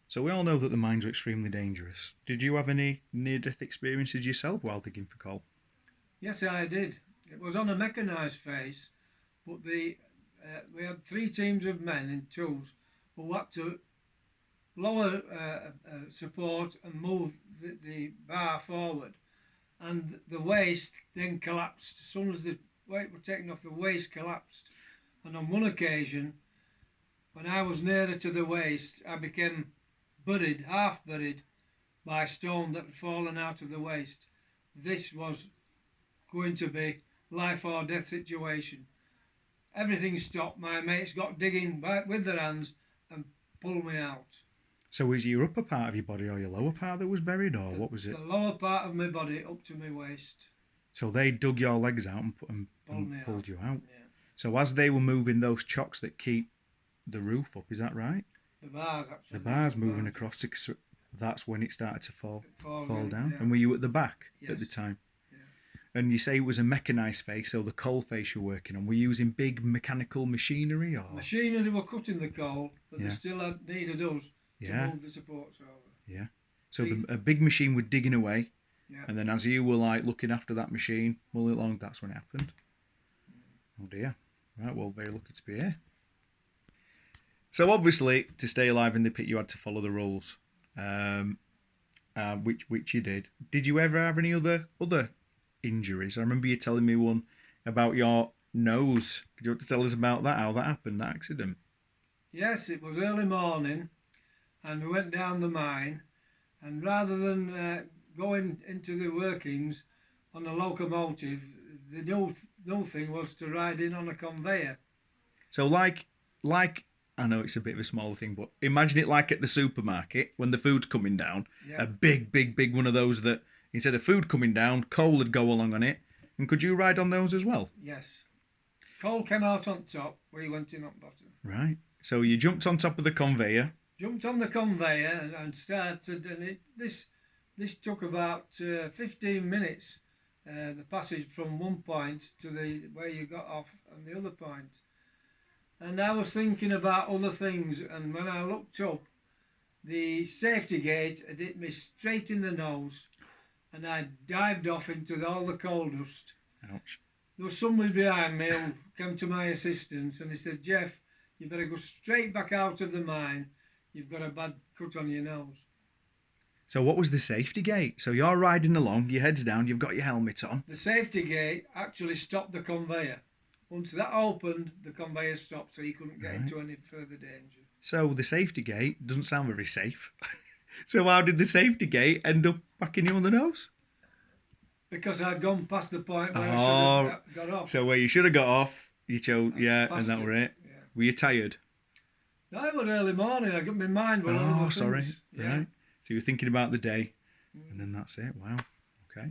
So we all know that the mines are extremely dangerous. Did you have any near-death experiences yourself while digging for coal? Yes, I did. It was on a mechanised phase, but we had three teams of men in twos who had to lower support and move the bar forward, and the waste then collapsed. As soon as the weight were taken off, the waste collapsed. And on one occasion, when I was nearer to the waste, I became buried, half buried, by a stone that had fallen out of the waste. This was going to be life or death situation. Everything stopped. My mates got digging with their hands and pulled me out. So was your upper part of your body or your lower part that was buried, or The, what was it? the lower part of my body up to my waist. So they dug your legs out and pulled you out. Yeah. So as they were moving those chocks that keep the roof up, is that right? The bars actually. The bars moving across, that's when it started to fall down. Yeah. And were you at the back Yes. at the time? Yeah. And you say it was a mechanised face, so the coal face you're working on. Were you using big mechanical machinery or? Machinery were cutting the coal, but Yeah. they still needed us to move the supports over. Yeah. So a big machine was digging away, Yeah. and then as you were like looking after that machine, mulling along, that's when it happened. Oh dear. Right, well, very lucky to be here. So obviously, to stay alive in the pit, you had to follow the rules, which you did. Did you ever have any other injuries? I remember you telling me one about your nose. Could you want to tell us about that? How that happened? That accident? Yes, it was early morning, and we went down the mine, and rather than going into the workings on a locomotive, the new thing was to ride in on a conveyor. So like I know it's a bit of a smaller thing, but imagine it like at the supermarket when the food's coming down. Yeah. A big one of those that instead of food coming down, coal would go along on it. And could you ride on those as well? Yes. Coal came out on top, we went in on bottom. Right. So you jumped on top of the conveyor. Jumped on the conveyor and started, and this took about 15 minutes. The passage from one point to the where you got off and the other point. And I was thinking about other things, and when I looked up, the safety gate had hit me straight in the nose, and I dived off into all the coal dust. Ouch. There was somebody behind me who came to my assistance, and he said, "Jeff, you better go straight back out of the mine. You've got a bad cut on your nose." So what was the safety gate? So you're riding along, your head's down, you've got your helmet on. The safety gate actually stopped the conveyor. Once that opened, the conveyor stopped, so you couldn't get into any further danger. So the safety gate doesn't sound very safe. So how did the safety gate end up backing you on the nose? Because I'd gone past the point where I should have got off. So where you should have got off, you chose, and that were it. Yeah. Were you tired? No, it was early morning. I got my mind on other sorry. things. Yeah. Right. So you were thinking about the day, and then that's it. Wow. Okay.